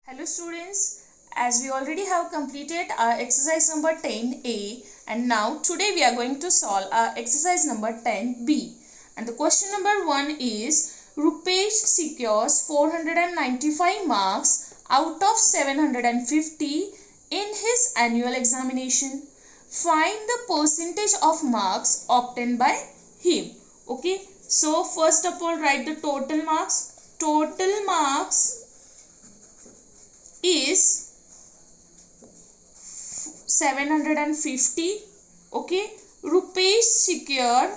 Hello students, as we already have completed our exercise number 10A and now today we are going to solve our exercise number 10B. And the question number 1 is Rupesh secures 495 marks out of 750 in his annual examination. Find the percentage of marks obtained by him. Okay, so first of all write the total marks. Total marks is 750. Okay, Rupesh secured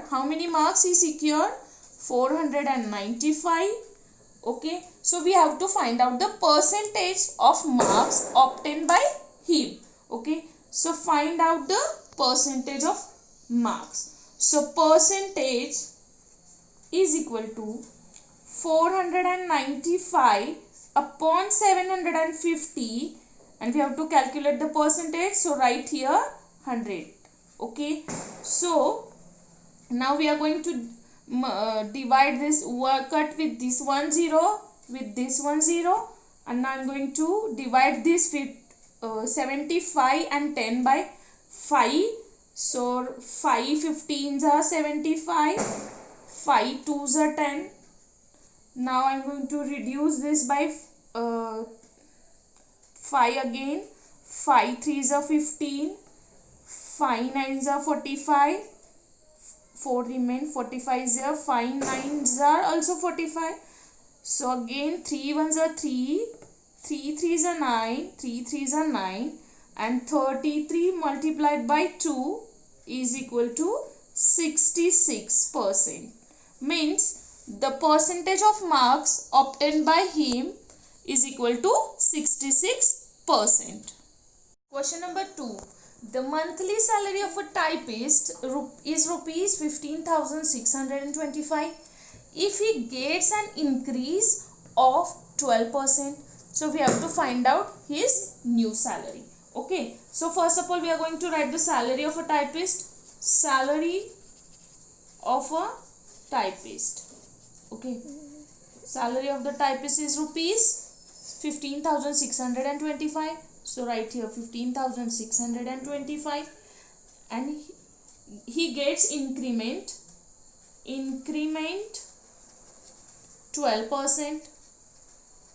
how many marks he secured? 495. Okay, so we have to find out the percentage of marks obtained by him. Okay, so find out the percentage of marks. So percentage is equal to 495 upon 750, and we have to calculate the percentage, so write here 100. Okay, so now we are going to divide this, cut with this 1 0 with this 1 0, and now I am going to divide this with 75 and 10 by 5. So 5 15s are 75, 5 2s are 10. Now I am going to reduce this by 5 again. 5 3s are 15, 5 9s are 45, 4 remain, 45 is here, 5 9s are also 45. So again 3 1s are 3, 3 3s are 9, 3 3s are 9, and 33 multiplied by 2 is equal to 66%. Means the percentage of marks obtained by him is equal to 66%. Question number 2. The monthly salary of a typist is rupees 15,625 if he gets an increase of 12%. So we have to find out his new salary. Okay, so first of all we are going to write the salary of a typist. Salary of a typist. Okay, salary of the typist is rupees 15,625. So write here 15,625, and he gets increment 12%.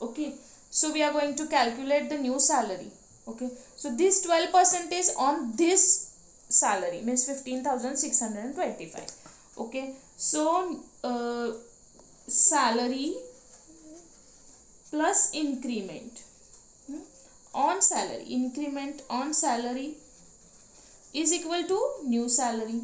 Okay, so we are going to calculate the new salary. Okay, so this 12% is on this salary, means 15,625. Okay, so salary plus increment on salary, increment on salary is equal to new salary.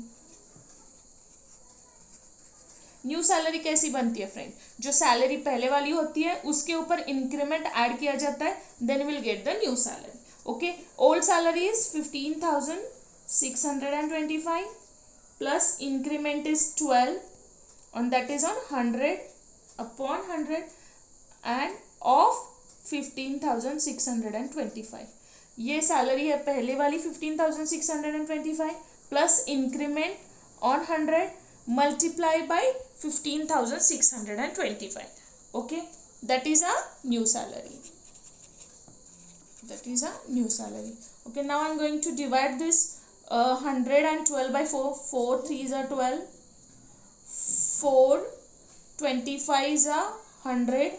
New salary कैसी बनती है friend? जो salary पहले वाली होती है उसके ऊपर इंक्रीमेंट ऐड किया जाता है, then will get the new salary. Okay, old salary is 15,625 plus increment is 12 and that is on 100 upon 100 and of 15,625. ये सैलरी है पहले वाली 15,625 plus increment on 100 multiply by 15,625. Okay, that is a new salary. That is a new salary. Okay, now I am going to divide this 112 by 4. 4 3s are 12. 4 25s are 100.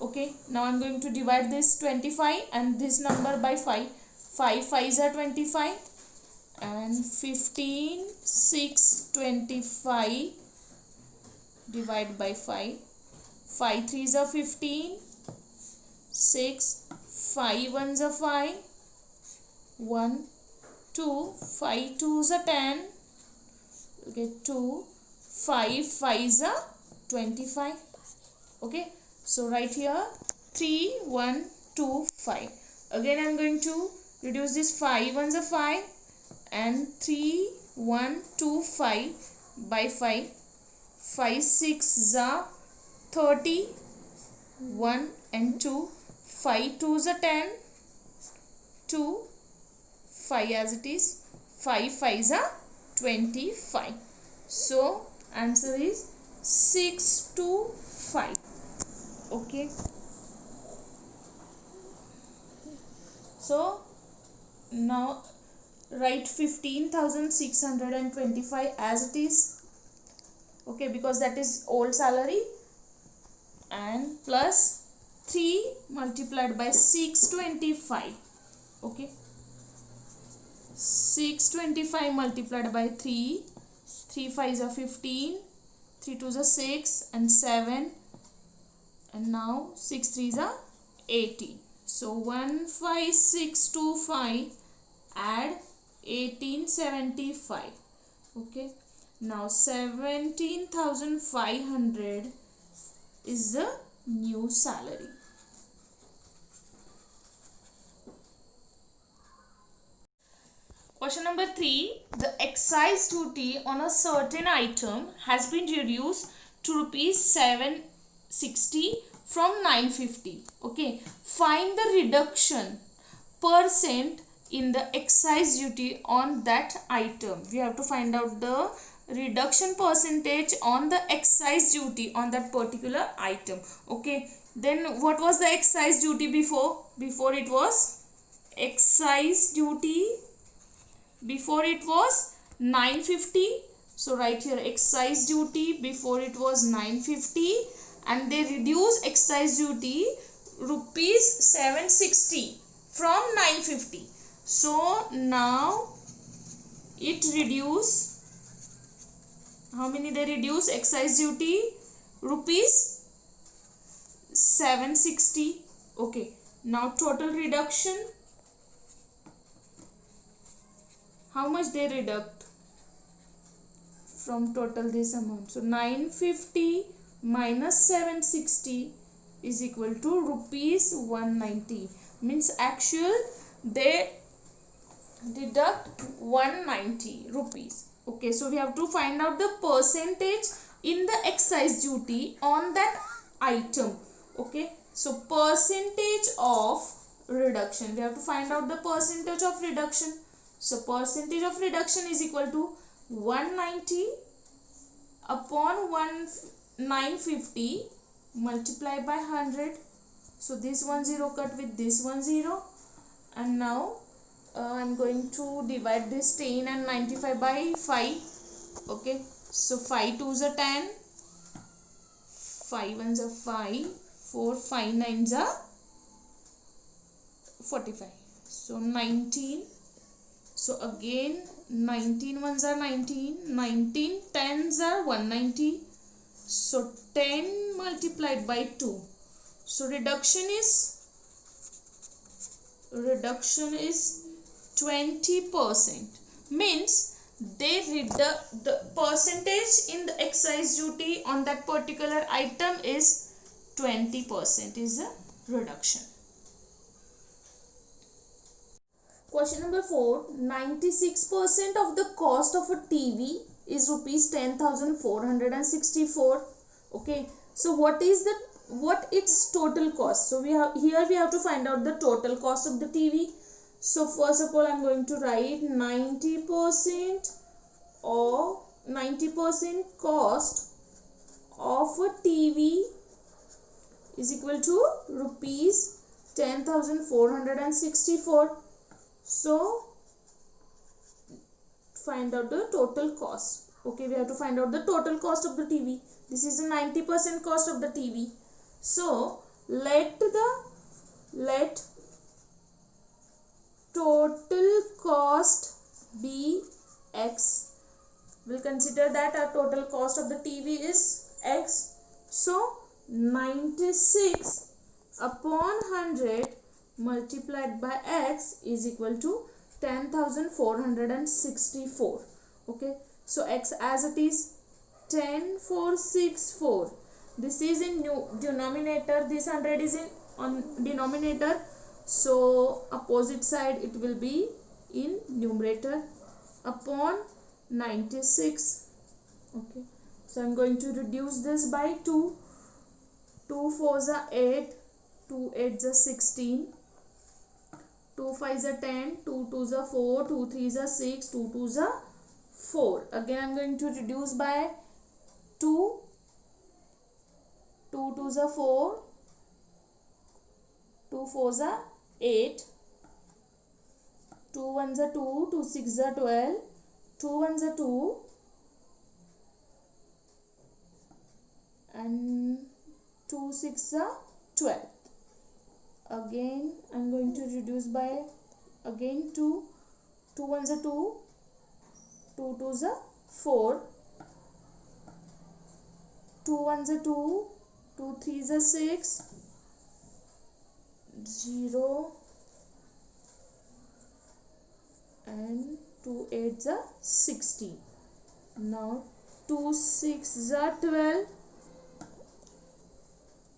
Okay, now I am going to divide this 25 and this number by 5. 5 5s are 25 and 15 6 25 divide by 5. 5 3s are 15, 6 5 1s are 5, 1 2 5 2s are 10. Okay, 2 5 5s are 25. Okay, so write here 3 1 2 5. Again I am going to reduce this 5 1s are 5 and 3 1 2 5 by 5. 5 6 are 30, 1 and 2. 5 2s are 10, 2 5 as it is, 5 5s are 25. So answer is 6 to 5. Okay, so now write 15,625 as it is. Okay, because that is old salary, and plus 3 multiplied by 625. Okay, 625 multiplied by 3, 3 5s are 15, 3 2s are 6 and 7, and now 6 3s are 18. So 15625 add 1875. Okay, now 17,500 is the new salary. Question number 3. The excise duty on a certain item has been reduced to rupees 760 from 950. Okay, find the reduction percent in the excise duty on that item. We have to find out the reduction percentage on the excise duty on that particular item. Okay, then what was the excise duty before? Before it was excise duty, before it was 950. So write here excise duty, before it was 950, and they reduce excise duty rupees 760 from 950. So now it reduce, how many they reduce excise duty? Rupees 760. Okay, now total reduction, how much they reduct from total this amount? So 950 minus 760 is equal to rupees 190. Means actual they deduct 190 rupees. Okay, so we have to find out the percentage in the excise duty on that item. Okay, so percentage of reduction, we have to find out the percentage of reduction. So percentage of reduction is equal to 190 upon 950 multiplied by 100. So this 10 cut with this 10, and now I'm going to divide this 10 and 95 by 5. Okay, so 5 2s are 10, 5 1s are 5, 4 5 9s are 45. So 19. So again 19 ones are 19, 19 tens are 190. So 10 multiplied by 2. So reduction is 20%. Means they reduct the percentage in the excise duty on that particular item is 20% is a reduction. Question number 4. 96% of the cost of a TV is rupees 10,464. Okay, so what its total cost? So we have to find out the total cost of the TV. So first of all, I'm going to write 90% cost of a TV is equal to rupees 10,464. So find out the total cost. Okay, we have to find out the total cost of the TV. This is the 90% cost of the TV. So let total cost be X. We'll consider that our total cost of the TV is X. So 96 upon 100 multiplied by X is equal to 10,464. Okay, so X as it is 10,464. This is in denominator, this 100 is in on denominator, so opposite side it will be in numerator, upon 96. Okay, so I'm going to reduce this by 2. 2 4s are 8, 2 8s are 16, 2 5s are 10, 2 2s are 4, 2 3s are 6, 2 2s are 4. Again I'm going to reduce by 2, 2 2s are 4, 2 4s are 8, 2 1s are 2, 2 6s are 12, 2 1s are 2, and 2 6s are 12. Again I'm going to reduce by again 2, 2 1s are 2, 2 2s are 4, 2 1s are 2, 2 3s are 6, 0, and 2 8s are 16. Now 2 6s are 12,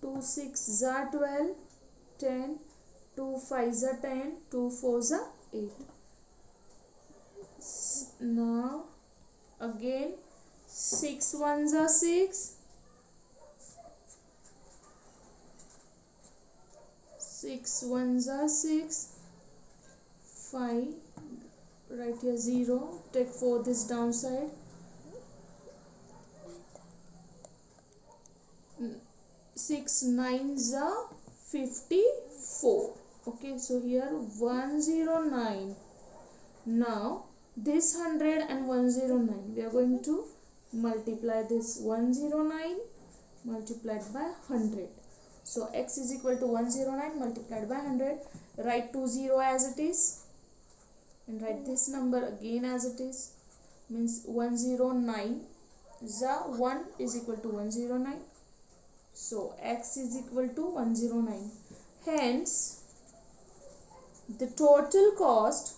2 6s are 12, 10, 2 5s are 10, 2 4s are 8. Now again 6 1s are 6, 6 1s are 6, 5, right here 0, take 4 this downside, 6 9s are 54. Okay, so here 109. Now this 100 and 109, we are going to multiply this 109 multiplied by 100. So x is equal to 109 multiplied by 100. Write 20 as it is and write this number again as it is. Means 109 1 is equal to 109. So x is equal to 109. Hence the total cost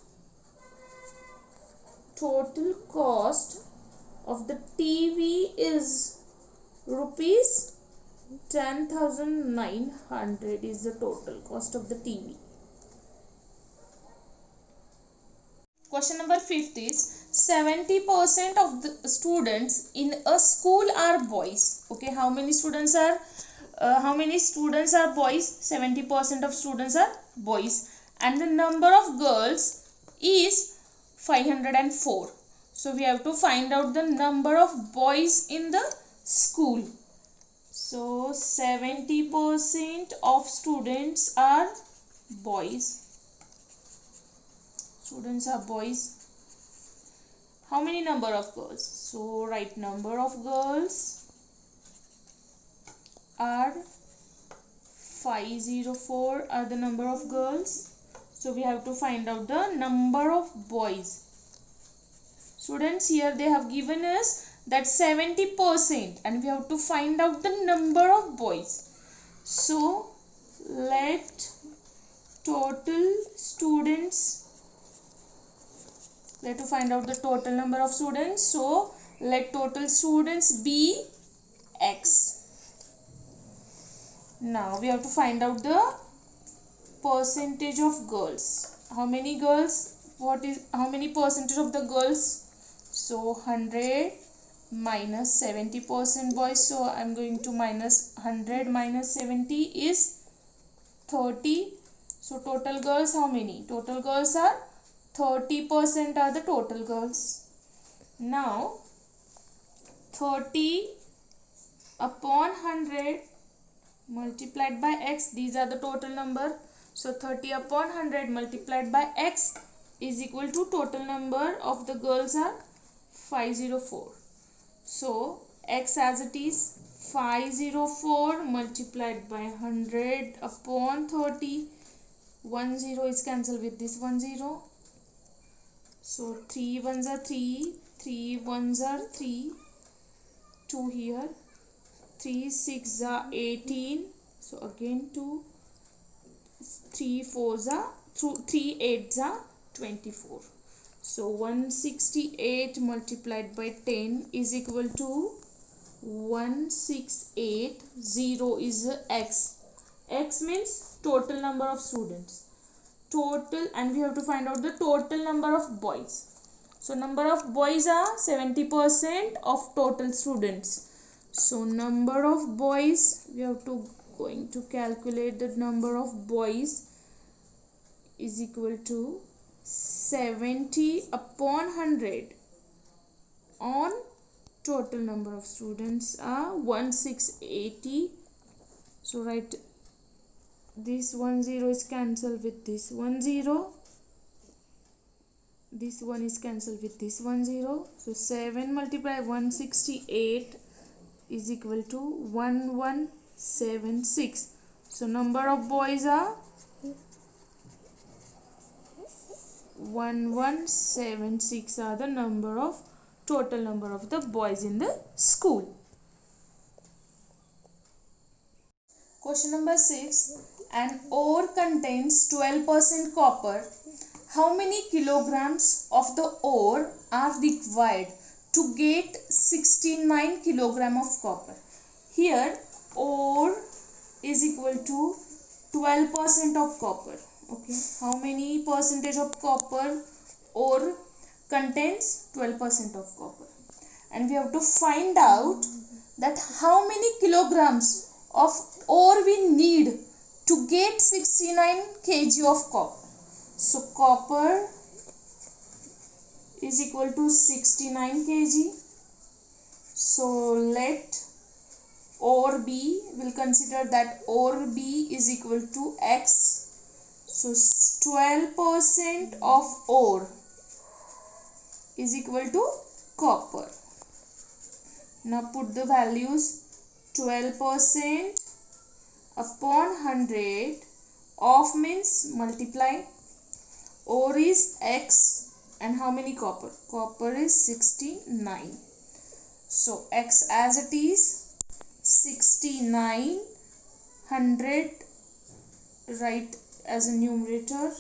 of the TV is rupees 10,900 is the total cost of the TV. Question number 5 is 70% of the students in a school are boys. Okay, how many students are boys? 70% of students are boys, and the number of girls is 504. So we have to find out the number of boys in the school. So 70% of students are boys. How many number of girls? So write number of girls are 504 are the number of girls. So we have to find out the number of boys. Students, here they have given us that 70% and we have to find out the number of boys. So let total students, we have to find out the total number of students. So let total students be x. Now we have to find out the percentage of girls. How many girls? How many percentage of the girls? So 100 minus 70% boys. So I am going to minus 100 minus 70 is 30. So total girls how many? Total girls are 30% are the total girls. Now 30 upon 100 multiplied by x, these are the total number. So 30 upon 100 multiplied by x is equal to total number of the girls are 504. So x as it is 504 multiplied by 100 upon 30. 1 0 is cancelled with this 1 0. So 3 1s are 3, 3 1s are 3, 2 here, 3 6 are 18. So again 2, 3 4s are 3 8s are 24. So 168 multiplied by 10 is equal to 168. 0 is x. X means total number of students. Total, and we have to find out the total number of boys. So number of boys are 70% of total students. So number of boys, we have to going to calculate the number of boys is equal to 70 upon 100 on total number of students are 1680. So write this 1 0 is cancelled with this 1 0, this one is cancelled with this 1 0. So 7 multiplied 168 is equal to 1176. So number of boys are 1176 are the total number of the boys in the school. Question number 6. An ore contains 12% copper. How many kilograms of the ore are required to get 69 kilogram of copper? Here ore is equal to 12% of copper. Okay, how many percentage of copper ore contains? 12% of copper, and we have to find out that how many kilograms of ore we need to get 69 kg of copper. So copper is equal to 69 kg. So let ore B, will consider that ore B is equal to X. So 12% of ore is equal to copper. Now put the values. 12% upon 100 of means multiply. Ore is X and how many copper? Copper is 69. So X as it is 69, 100 write as a numerator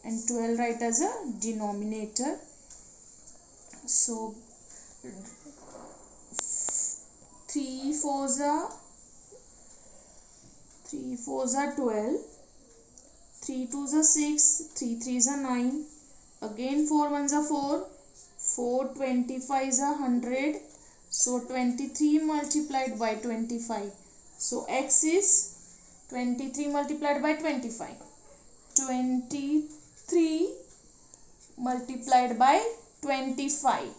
and 12 write as a denominator. So 3 4s are 12, 3 2s are 6, 3 3s are 9, again 4 1s are 4, 4 25s are 100. So 23 multiplied by 25. So X is 23 multiplied by 25. 23 multiplied by 25.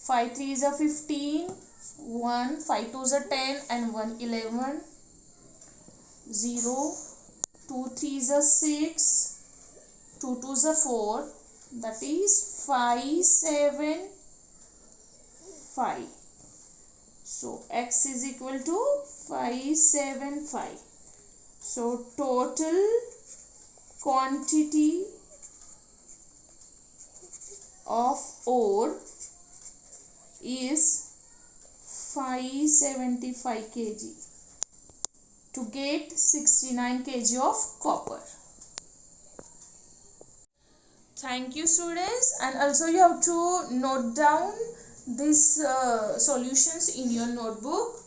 5 3s are 15, 1 5 2s are 10 and 1 11. 0 2 3s are 6, 2 2s are 4, that is 5 7 5. So X is equal to 575. So total quantity of ore is 575 kg to get 69 kg of copper. Thank you students, and also you have to note down these solutions in your notebook.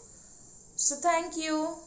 So thank you.